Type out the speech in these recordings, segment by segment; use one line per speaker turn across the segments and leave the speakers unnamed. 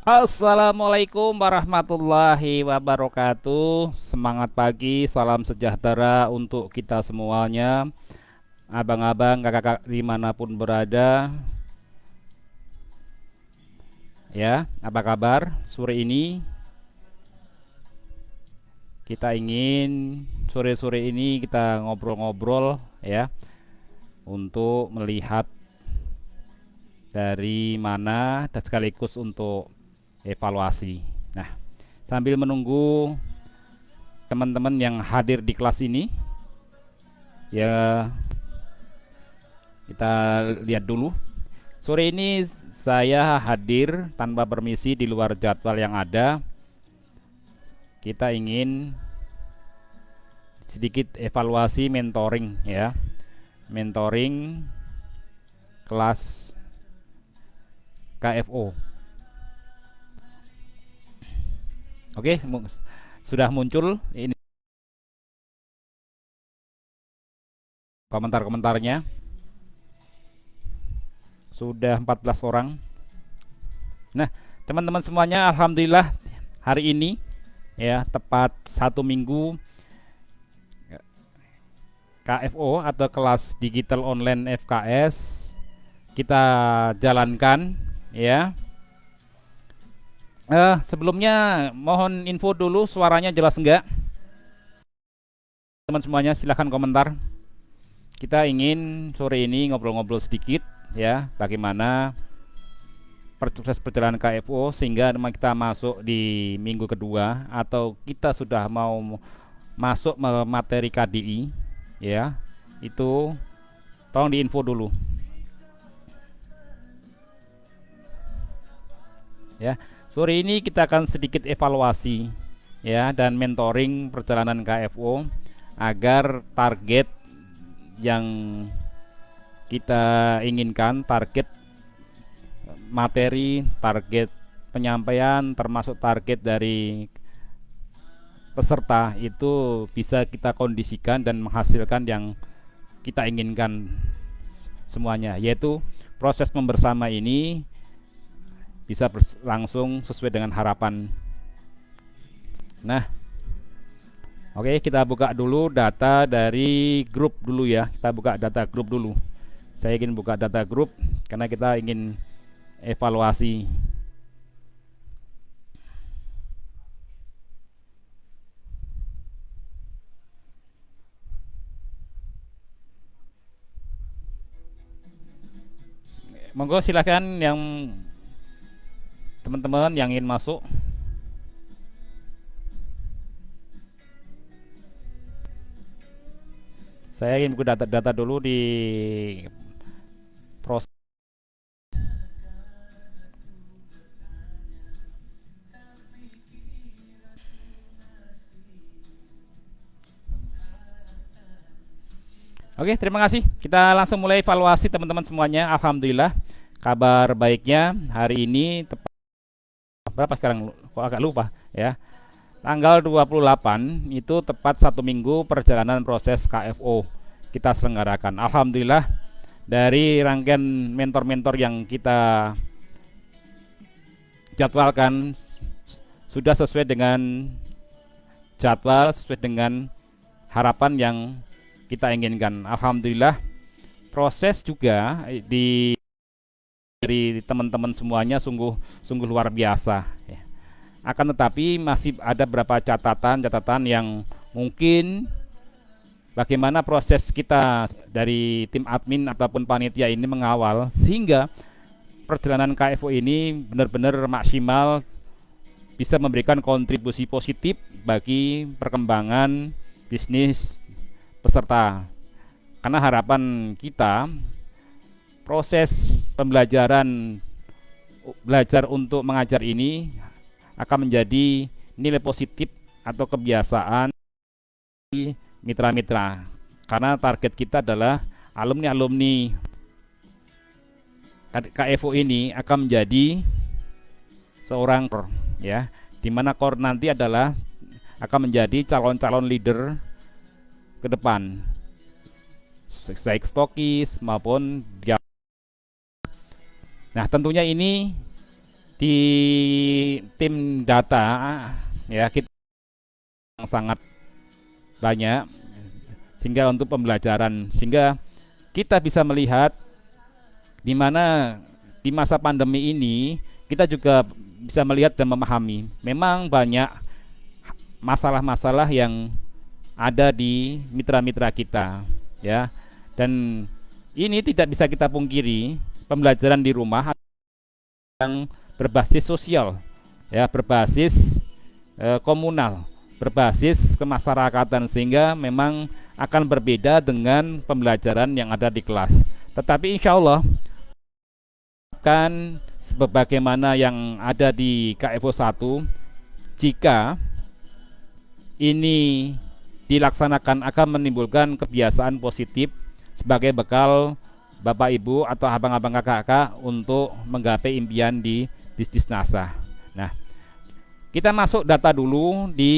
Assalamualaikum warahmatullahi wabarakatuh. Semangat pagi, salam sejahtera untuk kita semuanya. Abang-abang, kakak-kakak dimanapun berada. Ya, apa kabar? Sore ini sore-sore ini kita ngobrol-ngobrol ya, untuk melihat dari mana dan sekaligus untuk evaluasi. Nah, sambil menunggu teman-teman yang hadir di kelas ini, ya kita lihat dulu. Sore ini saya hadir tanpa permisi di luar jadwal yang ada. Kita ingin sedikit evaluasi mentoring ya. Mentoring kelas KFO. Oke, sudah muncul ini komentar-komentarnya. Sudah 14 orang. Nah, teman-teman semuanya, alhamdulillah hari ini ya tepat 1 minggu KFO atau kelas digital online FKS kita jalankan ya. Sebelumnya mohon info dulu, suaranya jelas enggak? Teman semuanya silahkan komentar. Kita ingin sore ini ngobrol-ngobrol sedikit ya, bagaimana proses perjalanan KFO sehingga kita masuk di minggu kedua atau kita sudah mau masuk materi KDI ya. Itu tolong diinfo dulu ya. Sore ini kita akan sedikit evaluasi ya dan mentoring perjalanan KFO agar target yang kita inginkan, target materi, target penyampaian, termasuk target dari peserta itu bisa kita kondisikan dan menghasilkan yang kita inginkan semuanya, yaitu proses membersama ini bisa berlangsung sesuai dengan harapan. Nah, oke, kita buka dulu data dari grup dulu ya. Kita buka data grup dulu. Saya ingin buka data grup karena kita ingin evaluasi. Monggo silakan yang teman-teman yang ingin masuk. Saya ingin buka data-data dulu di proses. Oke, terima kasih. Kita langsung mulai evaluasi teman-teman semuanya. Alhamdulillah, kabar baiknya hari ini tepat berapa sekarang? Kok agak lupa ya. Tanggal 28 itu tepat 1 minggu perjalanan proses KFO kita selenggarakan. Alhamdulillah dari rangkaian mentor-mentor yang kita jadwalkan sudah sesuai dengan jadwal, sesuai dengan harapan yang kita inginkan. Alhamdulillah proses juga dari teman-teman semuanya sungguh luar biasa ya. Akan tetapi masih ada beberapa catatan yang mungkin bagaimana proses kita dari tim admin ataupun panitia ini mengawal sehingga perjalanan KFO ini benar-benar maksimal, bisa memberikan kontribusi positif bagi perkembangan bisnis peserta. Karena harapan kita proses pembelajaran belajar untuk mengajar ini akan menjadi nilai positif atau kebiasaan mitra-mitra, karena target kita adalah alumni-alumni KFO ini akan menjadi seorang core ya, dimana core nanti adalah akan menjadi calon-calon leader ke depan, baik stokis maupun dia. Nah, tentunya ini di tim data ya kita sangat banyak sehingga untuk pembelajaran, sehingga kita bisa melihat di mana di masa pandemi ini kita juga bisa melihat dan memahami memang banyak masalah-masalah yang ada di mitra-mitra kita ya, dan ini tidak bisa kita pungkiri. Pembelajaran di rumah yang berbasis sosial ya, berbasis komunal, berbasis kemasyarakatan, sehingga memang akan berbeda dengan pembelajaran yang ada di kelas. Tetapi insya Allah akan sebagaimana yang ada di KFO 1, jika ini dilaksanakan akan menimbulkan kebiasaan positif sebagai bekal Bapak Ibu atau abang-abang kakak-kakak untuk menggapai impian di bisnis NASA. Nah, kita masuk data dulu di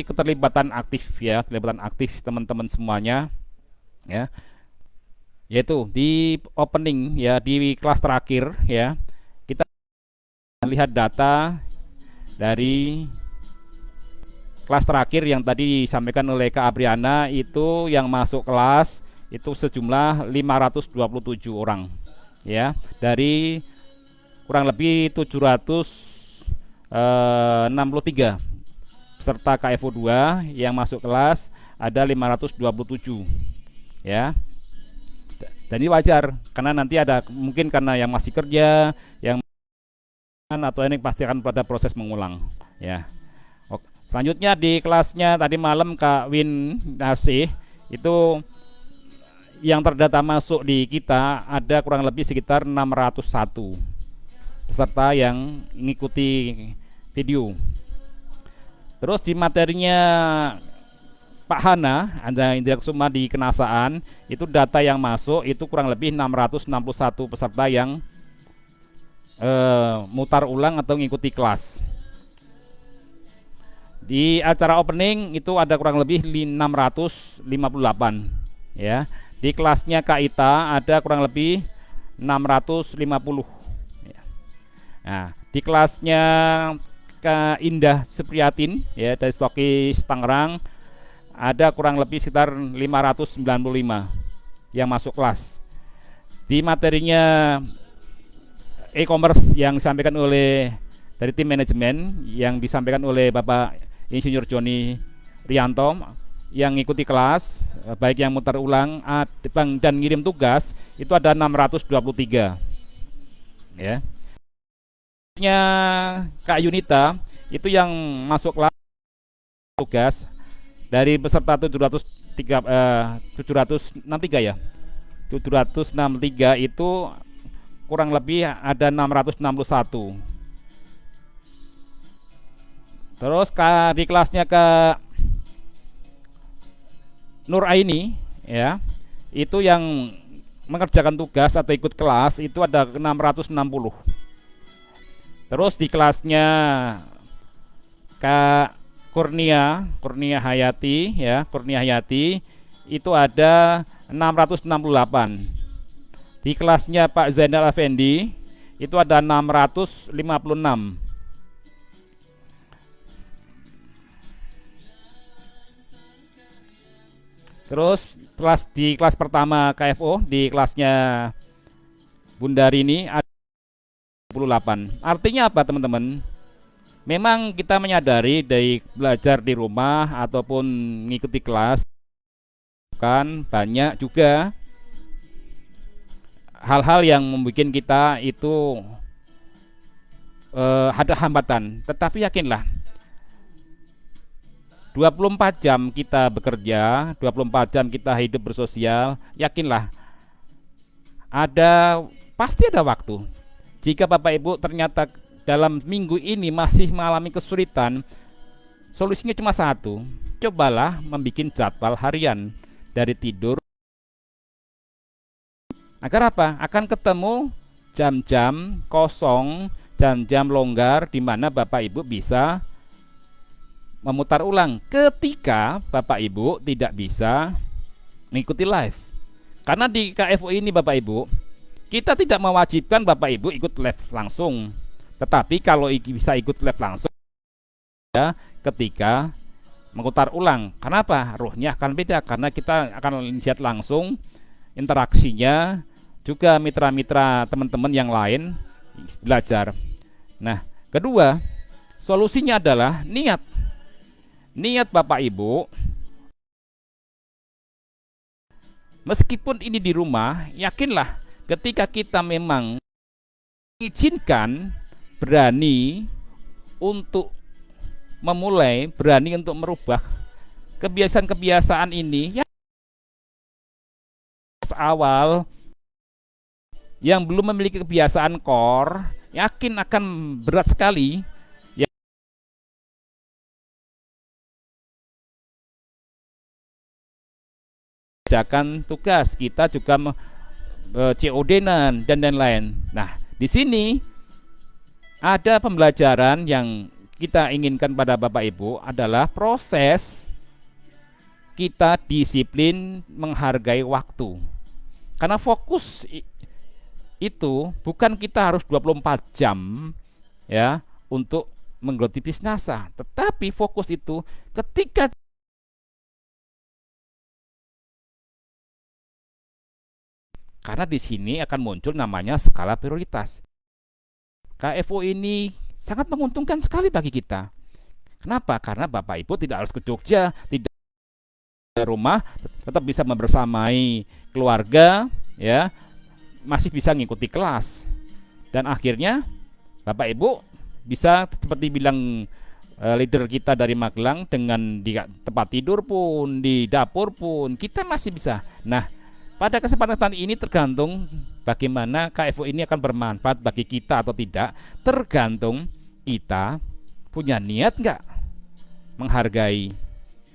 keterlibatan aktif ya, keterlibatan aktif teman-teman semuanya ya. Yaitu di opening ya, di kelas terakhir ya, kita lihat data dari kelas terakhir yang tadi disampaikan oleh Kak Abriana. Itu yang masuk kelas itu sejumlah 527 orang ya, dari kurang lebih 763 peserta KFO 2 yang masuk kelas ada 527 ya. Dan ini wajar karena nanti ada mungkin karena yang masih kerja, yang atau ini pasti akan pada proses mengulang ya. Oke. Selanjutnya di kelasnya tadi malam Kak Win Nasih itu yang terdata masuk di kita ada kurang lebih sekitar 601 peserta yang mengikuti video. Terus di materinya Pak Hana, ada Indra Kusuma di Kenasaan, itu data yang masuk itu kurang lebih 661 peserta yang mutar ulang atau mengikuti kelas. Di acara opening itu ada kurang lebih 658 ya. Di kelasnya Kak Ita ada kurang lebih 650 ya. Nah, di kelasnya Kak Indah Supriyatin ya dari Stokis Tangerang ada kurang lebih sekitar 595 yang masuk kelas. Di materinya e-commerce yang disampaikan oleh dari tim manajemen yang disampaikan oleh Bapak Insinyur Joni Rianto yang ngikuti kelas, baik yang mutar ulang dan ngirim tugas itu ada 623 ya. Kak Yunita itu yang masuk kelas tugas dari peserta 763 ya, 763 itu kurang lebih ada 661. Terus di kelasnya ke Nur Aini ya, itu yang mengerjakan tugas atau ikut kelas itu ada 660. Terus di kelasnya Kak Kurnia Hayati ya, Kurnia Hayati itu ada 668. Di kelasnya Pak Zainal Effendi itu ada 656. Terus di kelas pertama KFO di kelasnya Bunda Rini ada 28. Artinya apa teman-teman? Memang kita menyadari dari belajar di rumah ataupun mengikuti kelas kan banyak juga hal-hal yang membuat kita itu ada hambatan. Tetapi yakinlah 24 jam kita bekerja, 24 jam kita hidup bersosial, yakinlah pasti ada waktu. Jika Bapak Ibu ternyata dalam minggu ini masih mengalami kesulitan, solusinya cuma satu. Cobalah membuat jadwal harian dari tidur. Agar apa? Akan ketemu jam-jam kosong, jam-jam longgar di mana Bapak Ibu bisa memutar ulang ketika Bapak Ibu tidak bisa mengikuti live. Karena di KFO ini Bapak Ibu, kita tidak mewajibkan Bapak Ibu ikut live langsung. Tetapi kalau bisa ikut live langsung ya ketika mengutar ulang. Kenapa? Ruhnya akan beda karena kita akan lihat langsung interaksinya, juga mitra-mitra teman-teman yang lain belajar. Nah, kedua, solusinya adalah niat. Niat Bapak Ibu, meskipun ini di rumah, yakinlah ketika kita memang izinkan, berani untuk memulai, berani untuk merubah kebiasaan-kebiasaan ini, ya awal yang belum memiliki kebiasaan core, yakin akan berat sekali. Ya, kerjakan tugas kita juga COD-nan dan lain-lain. Nah, di sini ada pembelajaran yang kita inginkan pada Bapak Ibu adalah proses kita disiplin menghargai waktu. Karena fokus itu bukan kita harus 24 jam ya untuk menggeluti bisnasa, tetapi fokus itu ketika karena di sini akan muncul namanya skala prioritas. KFO ini sangat menguntungkan sekali bagi kita. Kenapa? Karena Bapak Ibu tidak harus ke Jogja, tidak di rumah, tetap bisa membersamai keluarga, ya, masih bisa ngikuti kelas. Dan akhirnya Bapak Ibu bisa seperti bilang leader kita dari Magelang, dengan di tempat tidur pun, di dapur pun, kita masih bisa. Nah, pada kesempatan ini tergantung bagaimana KFO ini akan bermanfaat bagi kita atau tidak, tergantung kita punya niat nggak menghargai.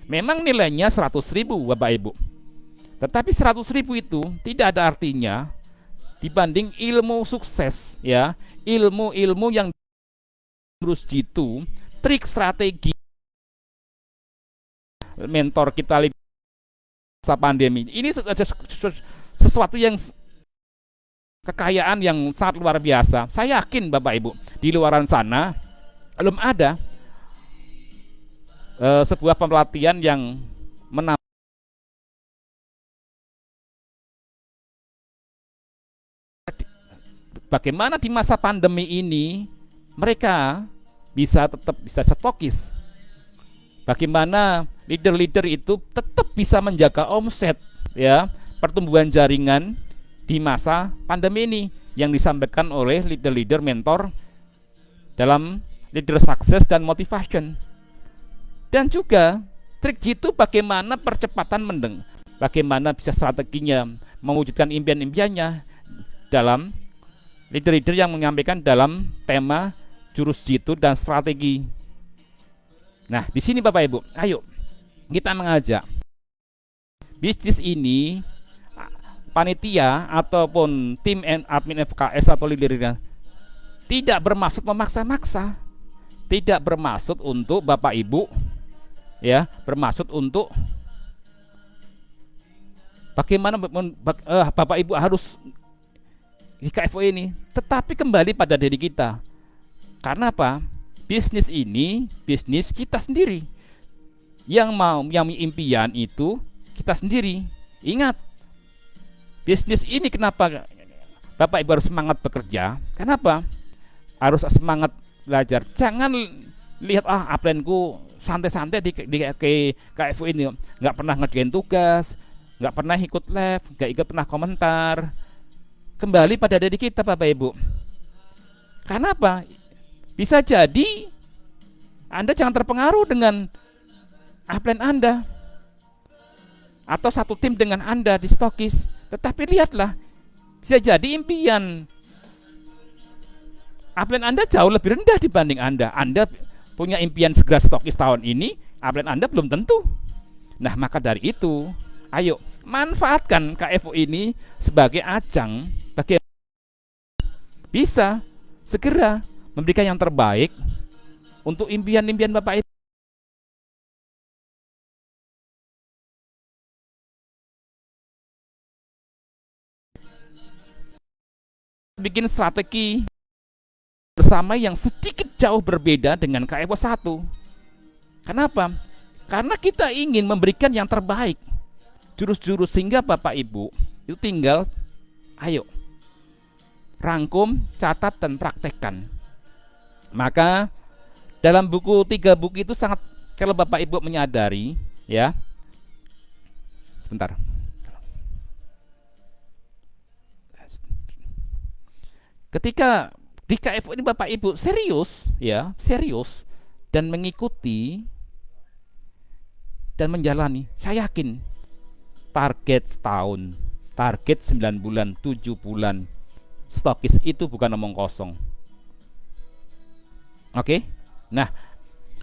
Memang nilainya 100.000 Bapak Ibu, tetapi 100.000 itu tidak ada artinya dibanding ilmu sukses, ya, ilmu-ilmu yang terus jitu, trik strategi mentor kita masa pandemi ini sesuatu yang kekayaan yang sangat luar biasa. Saya yakin Bapak Ibu di luaran sana belum ada sebuah pelatihan yang menambah bagaimana di masa pandemi ini mereka tetap bisa stokis. Bagaimana leader-leader itu tetap bisa menjaga omset, ya, pertumbuhan jaringan di masa pandemi ini yang disampaikan oleh leader-leader mentor dalam leader success dan motivation. Dan juga trik jitu bagaimana percepatan bagaimana bisa strateginya mewujudkan impian-impiannya dalam leader-leader yang menyampaikan dalam tema jurus jitu dan strategi. Nah, di sini Bapak Ibu, ayo kita mengajak bisnis ini, panitia ataupun tim admin FKS atau leader tidak bermaksud memaksa-maksa, tidak bermaksud untuk Bapak Ibu, ya, bermaksud untuk bagaimana Bapak Ibu harus di KFO ini, tetapi kembali pada diri kita. Karena apa? Bisnis ini bisnis kita sendiri. Yang impian itu kita sendiri. Ingat, bisnis ini kenapa Bapak Ibu harus semangat bekerja? Kenapa? Harus semangat belajar. Jangan lihat upline-ku santai-santai di KFO ini, nggak pernah ngerjain tugas, nggak pernah ikut live, nggak pernah komentar. Kembali pada diri kita Bapak Ibu. Karena apa? Bisa jadi Anda jangan terpengaruh dengan upline Anda atau satu tim dengan Anda di stokis, tetapi lihatlah, bisa jadi impian upline Anda jauh lebih rendah dibanding Anda. Anda punya impian segera stokis tahun ini, upline Anda belum tentu. Nah, maka dari itu, ayo manfaatkan KFO ini sebagai ajang bagi bisa segera memberikan yang terbaik untuk impian-impian Bapak Ibu. Bikin strategi bersama yang sedikit jauh berbeda dengan KFO 1. Kenapa? Karena kita ingin memberikan yang terbaik, jurus-jurus, sehingga Bapak Ibu itu tinggal ayo rangkum, catat, dan praktekkan. Maka dalam buku 3 buku itu sangat, kalau Bapak Ibu menyadari, ya, sebentar, ketika di KFO ini Bapak Ibu serius, ya, serius dan mengikuti dan menjalani, saya yakin target setahun, target 9 bulan, 7 bulan, stokis itu bukan omong kosong. Oke? Nah,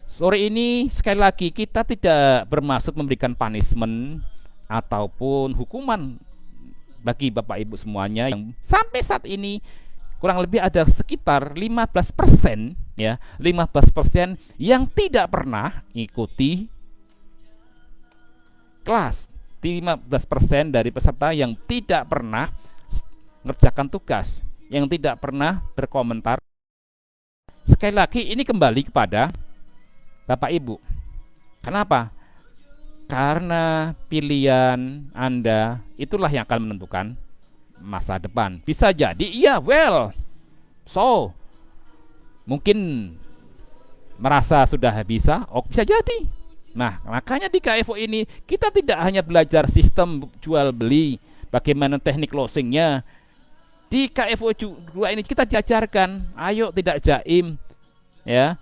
sore ini sekali lagi kita tidak bermaksud memberikan punishment ataupun hukuman bagi Bapak Ibu semuanya yang sampai saat ini kurang lebih ada sekitar 15%, ya, 15% yang tidak pernah ikuti kelas. 15% dari peserta yang tidak pernah mengerjakan tugas, yang tidak pernah berkomentar. Sekali lagi ini kembali kepada Bapak Ibu. Kenapa? Karena pilihan Anda itulah yang akan menentukan masa depan. Bisa jadi iya, so mungkin merasa sudah bisa, bisa jadi. Nah, makanya di KFO ini kita tidak hanya belajar sistem jual beli, bagaimana teknik closingnya. Di KFO 2 ini kita diajarkan, ayo tidak jaim, ya,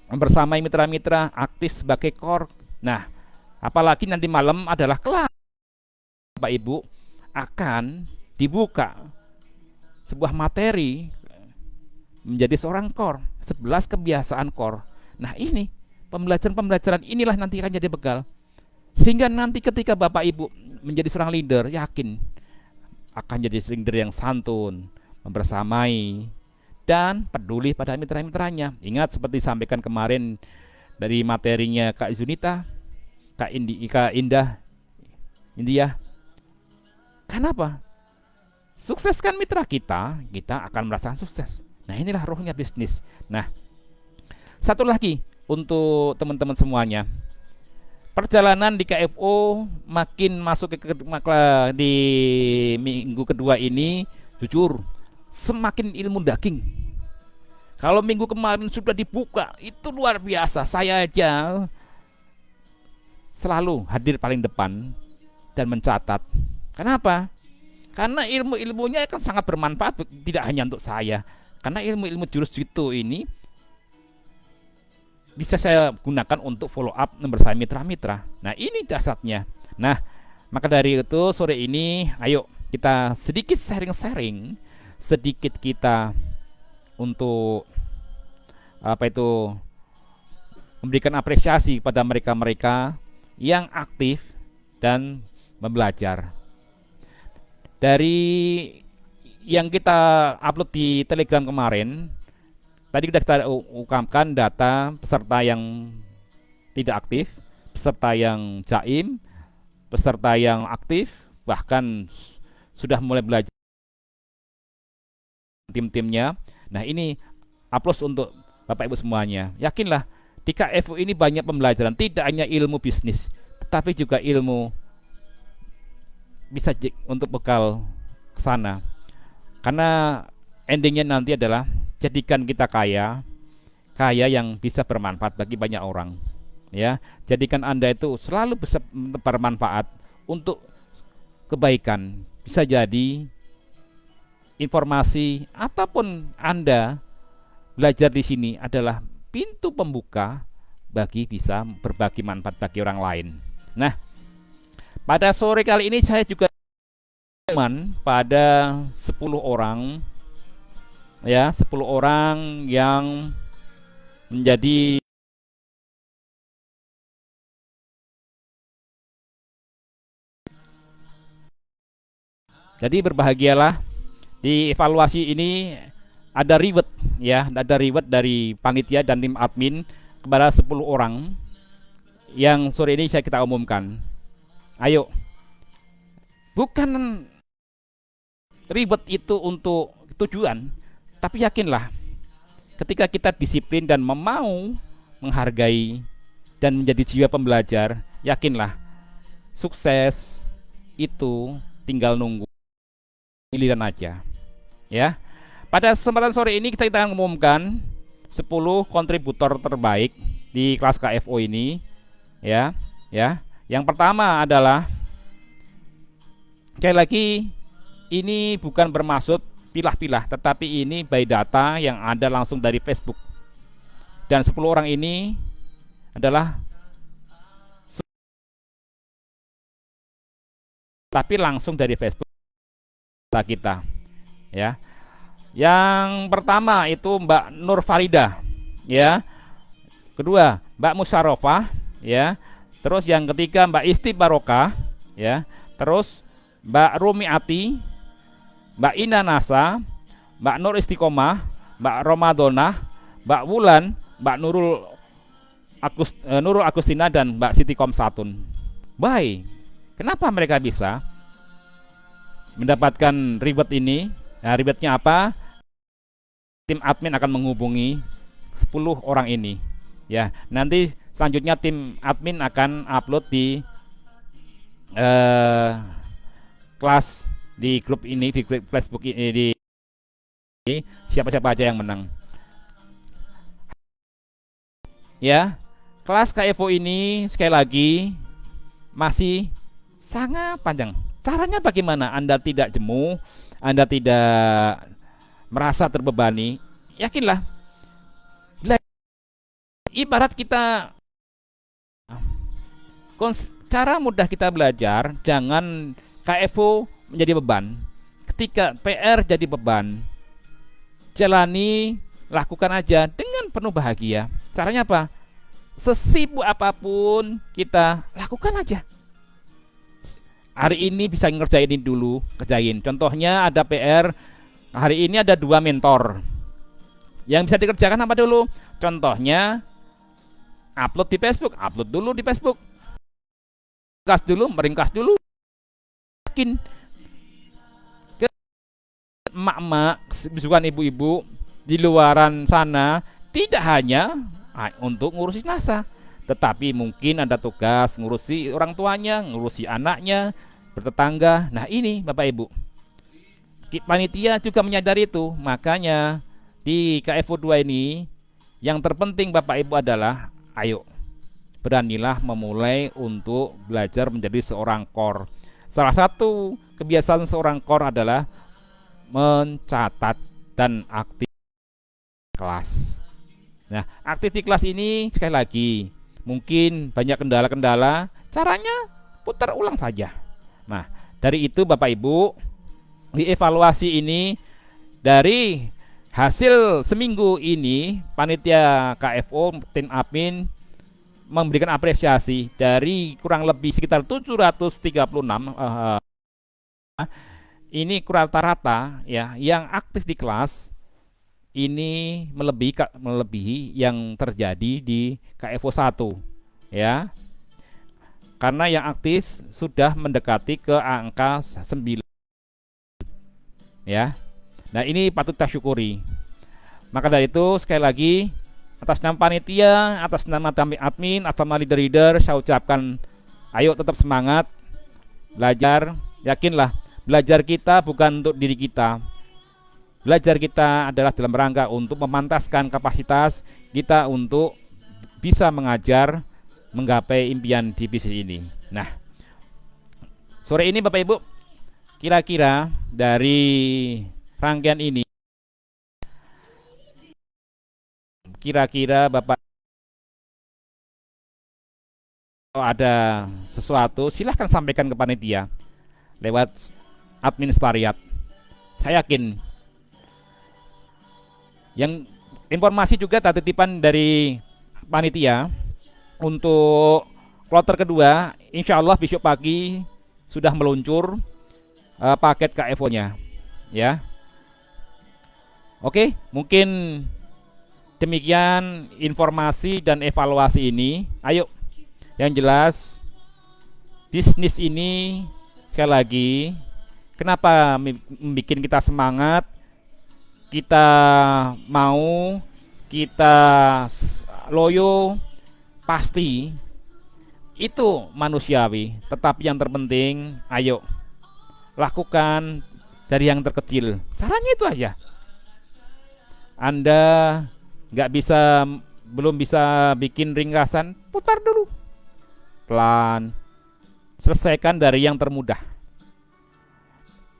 bersama mitra-mitra, aktif sebagai core. Nah, apalagi nanti malam adalah kelas, Bapak Ibu, akan dibuka sebuah materi menjadi seorang core, 11 kebiasaan core. Nah, ini pembelajaran inilah nanti akan jadi bekal, sehingga nanti ketika Bapak Ibu menjadi seorang leader, yakin akan jadi leader yang santun, membersamai, dan peduli pada mitra-mitranya. Ingat seperti disampaikan kemarin dari materinya Kak Zunita, Kak Indah, India. Kenapa? Sukseskan mitra kita, kita akan merasakan sukses. Nah, inilah rohnya bisnis. Nah, satu lagi untuk teman-teman semuanya, perjalanan di KFO makin masuk di minggu kedua ini, jujur semakin ilmu daging. Kalau minggu kemarin sudah dibuka, itu luar biasa. Saya aja selalu hadir paling depan dan mencatat. Kenapa? Karena ilmu-ilmunya akan sangat bermanfaat, tidak hanya untuk saya. Karena ilmu-ilmu jurus jitu ini bisa saya gunakan untuk follow up bersama mitra-mitra. Nah, ini dasarnya. Nah, maka dari itu sore ini ayo kita sedikit sharing-sharing, sedikit kita untuk memberikan apresiasi pada mereka-mereka yang aktif dan membelajar. Dari yang kita upload di Telegram kemarin, tadi sudah kita ungkapkan data peserta yang tidak aktif, peserta yang jaim, peserta yang aktif, bahkan sudah mulai belajar tim-timnya. Nah, ini aplaus untuk Bapak Ibu semuanya. Yakinlah di KFU ini banyak pembelajaran, tidak hanya ilmu bisnis, tetapi juga ilmu bisa untuk bekal ke sana. Karena endingnya nanti adalah jadikan kita kaya yang bisa bermanfaat bagi banyak orang. Ya, jadikan Anda itu selalu bisa bermanfaat untuk kebaikan. Bisa jadi informasi ataupun Anda belajar di sini adalah pintu pembuka bagi bisa berbagi manfaat bagi orang lain. Nah, pada sore kali ini saya juga pada 10 orang, ya, 10 orang yang menjadi berbahagialah. Di evaluasi ini ada reward, ya, ada reward dari panitia dan tim admin kepada 10 orang yang sore ini kita umumkan. Ayo, bukan reward itu untuk tujuan, Tapi yakinlah, ketika kita disiplin dan mau menghargai dan menjadi jiwa pembelajar, yakinlah sukses itu tinggal nunggu giliran aja. Ya. Pada kesempatan sore ini kita akan mengumumkan 10 kontributor terbaik di kelas KFO ini, ya. Yang pertama adalah, sekali lagi, ini bukan bermaksud pilah-pilah, tetapi ini by data yang ada langsung dari Facebook. Dan 10 orang ini adalah tapi langsung dari Facebook kita, ya. Yang pertama itu Mbak Nur Farida, ya. Kedua Mbak Musarofah, ya. Terus yang ketiga Mbak Isti Barokah, ya. Terus Mbak Rumi Ati, Mbak Ina Nasa, Mbak Nur Istiqomah, Mbak Romadona, Mbak Wulan, Mbak Nurul Agustina, dan Mbak Siti Komsatun. Baik, kenapa mereka bisa mendapatkan reward ini? Nah, rewardnya apa? Tim admin akan menghubungi 10 orang ini, ya. Nanti selanjutnya tim admin akan upload di kelas di grup ini, di grup Facebook ini, di siapa-siapa aja yang menang, ya. Kelas KFO ini sekali lagi masih sangat panjang. Caranya bagaimana? Anda tidak jemu, Anda tidak merasa terbebani. Yakinlah, ibarat kita, cara mudah kita belajar. Jangan KFO menjadi beban. Ketika PR jadi beban, jalani, lakukan aja dengan penuh bahagia. Caranya apa? Sesibuk apapun kita lakukan aja. Hari ini bisa ngerjain ini dulu, kerjain. Contohnya ada PR, hari ini ada 2 mentor. Yang bisa dikerjakan apa dulu? Contohnya upload di Facebook, upload dulu di Facebook. Meringkas dulu. Yakin emak-emak, bukan ibu-ibu di luaran sana tidak hanya untuk ngurusi NASA, tetapi mungkin ada tugas ngurusi orang tuanya, ngurusi anaknya, bertetangga. Nah, ini Bapak Ibu, panitia juga menyadari itu. Makanya di KFO 2 ini yang terpenting Bapak Ibu adalah, ayo beranilah memulai untuk belajar menjadi seorang core. Salah satu kebiasaan seorang core adalah mencatat dan aktif kelas. Nah, aktif di kelas ini sekali lagi mungkin banyak kendala-kendala, caranya putar ulang saja. Nah, dari itu Bapak Ibu, di evaluasi ini, dari hasil seminggu ini, panitia KFO, tim admin memberikan apresiasi dari kurang lebih sekitar 736 ini rata-rata, ya, yang aktif di kelas ini melebihi yang terjadi di KFO 1, ya. Karena yang aktif sudah mendekati ke angka 9, ya. Nah, ini patut kita syukuri. Maka dari itu sekali lagi, atas nama panitia, atas nama admin, atas nama leader, saya ucapkan, ayo tetap semangat belajar. Yakinlah, belajar kita bukan untuk diri kita. Belajar kita adalah dalam rangka untuk memantaskan kapasitas kita untuk bisa mengajar, menggapai impian di bisnis ini. Nah, sore ini Bapak Ibu, kira-kira dari rangkaian ini, kira-kira Bapak ada sesuatu, silahkan sampaikan ke panitia lewat administrariat. Saya yakin yang informasi juga titipan dari panitia untuk kloter kedua, insya Allah besok pagi sudah meluncur paket KFO-nya, ya. Oke, mungkin demikian informasi dan evaluasi ini. Ayo, yang jelas bisnis ini sekali lagi, kenapa membuat kita semangat? kita mau, kita loyo, pasti itu manusiawi. Tetapi yang terpenting, ayo lakukan dari yang terkecil. Caranya itu aja. Anda nggak bisa, belum bisa bikin ringkasan, putar dulu pelan, selesaikan dari yang termudah.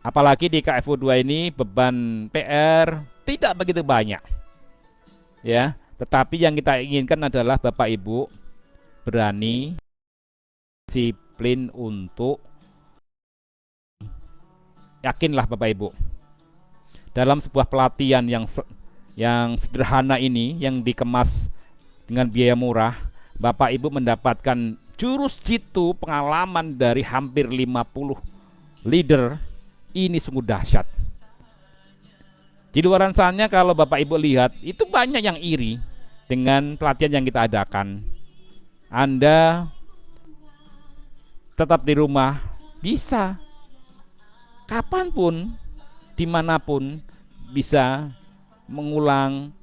Apalagi di KFU2 ini beban PR tidak begitu banyak, ya. Tetapi yang kita inginkan adalah Bapak Ibu berani, disiplin untuk, yakinlah Bapak Ibu, dalam sebuah pelatihan yang sederhana ini, yang dikemas dengan biaya murah, Bapak Ibu mendapatkan jurus jitu pengalaman dari hampir 50 leader. Ini sungguh dahsyat. Di luar sana kalau Bapak Ibu lihat, itu banyak yang iri dengan pelatihan yang kita adakan. Anda tetap di rumah, bisa kapanpun, dimanapun, bisa mengulang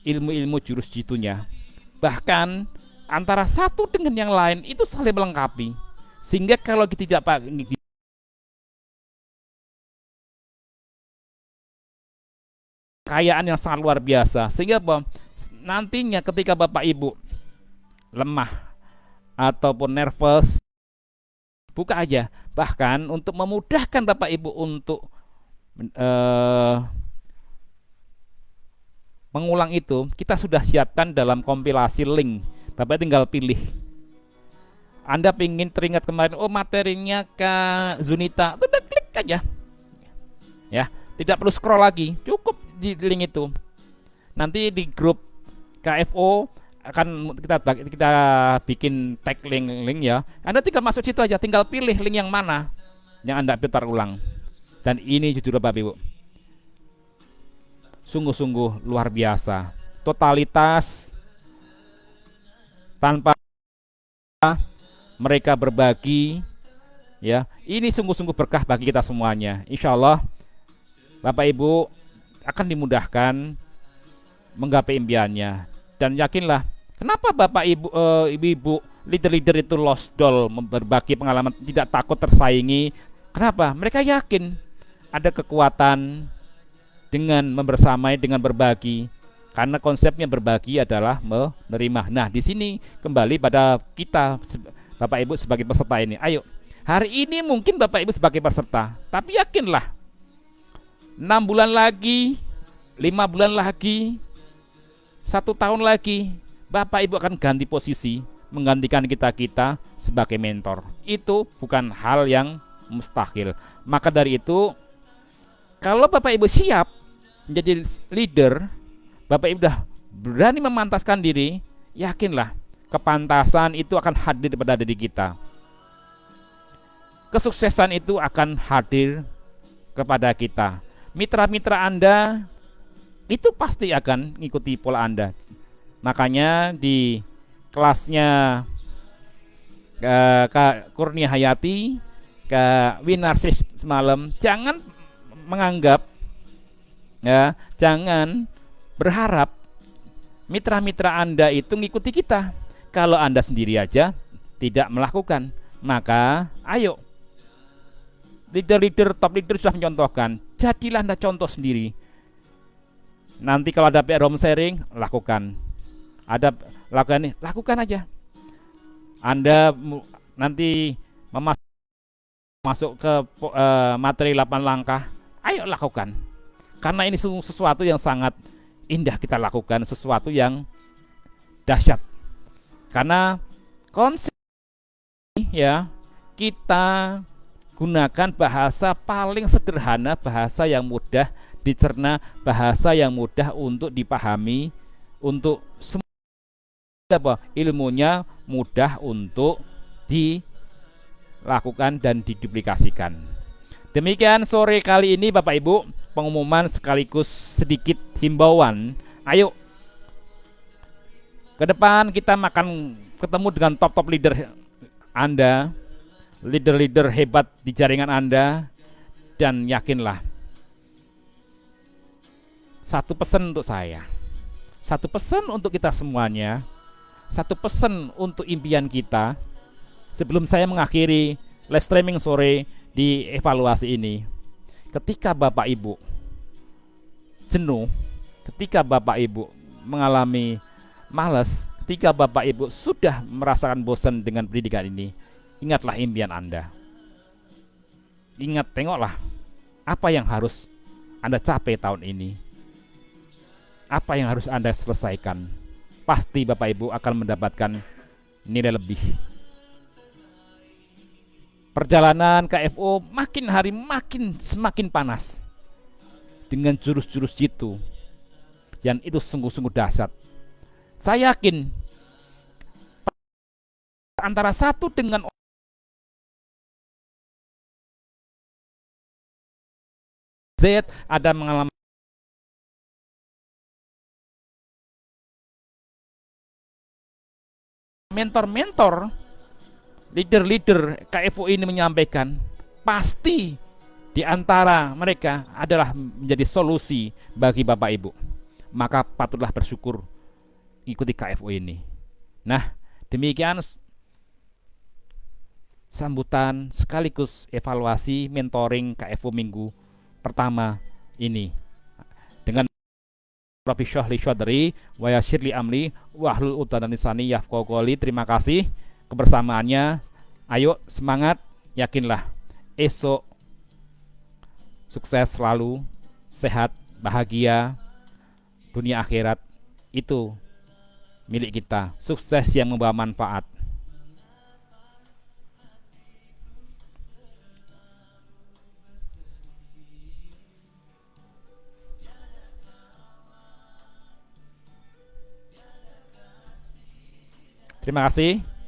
ilmu-ilmu jurus jitunya. Bahkan antara satu dengan yang lain itu saling melengkapi, sehingga kalau kita tidak kekayaan yang sangat luar biasa, sehingga nantinya ketika Bapak Ibu lemah ataupun nervous, buka aja. Bahkan untuk memudahkan Bapak Ibu untuk mengulang itu, kita sudah siapkan dalam kompilasi link. Bapak tinggal pilih. Anda ingin teringat kemarin, oh materinya Kak Zunita, udah klik aja. Ya, tidak perlu scroll lagi, cukup di link itu. Nanti di grup KFO akan kita bikin tag link ya. Anda tinggal masuk situ aja, tinggal pilih link yang mana yang Anda putar ulang. Dan ini jujur Bapak Ibu, sungguh-sungguh luar biasa. Totalitas tanpa mereka berbagi, ya. Ini sungguh-sungguh berkah bagi kita semuanya. Insya Allah Bapak Ibu akan dimudahkan menggapai impiannya. Dan yakinlah, kenapa Bapak Ibu, Ibu-ibu, leader-leader itu lost doll, berbagi pengalaman, tidak takut tersaingi. Kenapa? Mereka yakin ada kekuatan dengan membersamai, dengan berbagi. Karena konsepnya berbagi adalah menerima. Nah, di sini kembali pada kita Bapak Ibu sebagai peserta ini. Ayo, hari ini mungkin Bapak Ibu sebagai peserta, tapi yakinlah 6 bulan lagi, 5 bulan lagi, 1 tahun lagi, Bapak Ibu akan ganti posisi, menggantikan kita sebagai mentor. Itu bukan hal yang mustahil. Maka dari itu, kalau Bapak Ibu siap menjadi leader, Bapak Ibu sudah berani memantaskan diri, yakinlah kepantasan itu akan hadir pada diri kita. Kesuksesan itu akan hadir kepada kita. Mitra-mitra Anda itu pasti akan mengikuti pola Anda. Makanya di kelasnya Kak Kurnia Hayati, Kak Winarsis semalam, jangan menganggap, ya, jangan berharap mitra-mitra Anda itu mengikuti kita. Kalau Anda sendiri aja tidak melakukan, maka ayo, leader-leader, top leader sudah mencontohkan, jadilah Anda contoh sendiri. Nanti kalau ada PR home sharing, lakukan. Ada lakukan, lakukan aja. Anda nanti masuk ke materi 8 langkah, ayo lakukan. Karena ini sesuatu yang sangat indah kita lakukan, sesuatu yang dahsyat. Karena konsep, ya, kita gunakan bahasa paling sederhana, bahasa yang mudah dicerna, bahasa yang mudah untuk dipahami, untuk semua ilmunya mudah untuk dilakukan dan diduplikasikan. Demikian sore kali ini Bapak Ibu, pengumuman sekaligus sedikit himbauan. Ayo, ke depan kita akan ketemu dengan top-top leader Anda, leader-leader hebat di jaringan Anda, dan yakinlah Satu pesan untuk saya, satu pesan untuk kita semuanya, satu pesan untuk impian kita. Sebelum saya mengakhiri live streaming sore di evaluasi ini, ketika Bapak Ibu jenuh, ketika Bapak Ibu mengalami malas, ketika Bapak Ibu sudah merasakan bosan dengan pendidikan ini, ingatlah impian Anda. Ingat, tengoklah apa yang harus Anda capai tahun ini, apa yang harus Anda selesaikan. Pasti Bapak Ibu akan mendapatkan nilai lebih. Perjalanan KFO makin hari makin semakin panas dengan jurus-jurus jitu yang itu sungguh-sungguh dahsyat. Saya yakin antara satu dengan Z ada mengalami mentor-mentor, leader-leader KFO ini menyampaikan, pasti di antara mereka adalah menjadi solusi bagi Bapak Ibu. Maka patutlah bersyukur ikuti KFO ini. Nah, demikian sambutan sekaligus evaluasi mentoring KFO minggu pertama ini dengan Rabbi Syahli Syadri wa Yashirli Amli wahlul uqdatam lisani yafqahu qouli. Terima kasih kebersamaannya. Ayo semangat, yakinlah esok sukses selalu, sehat, bahagia, dunia akhirat itu milik kita. Sukses yang membawa manfaat. Terima kasih.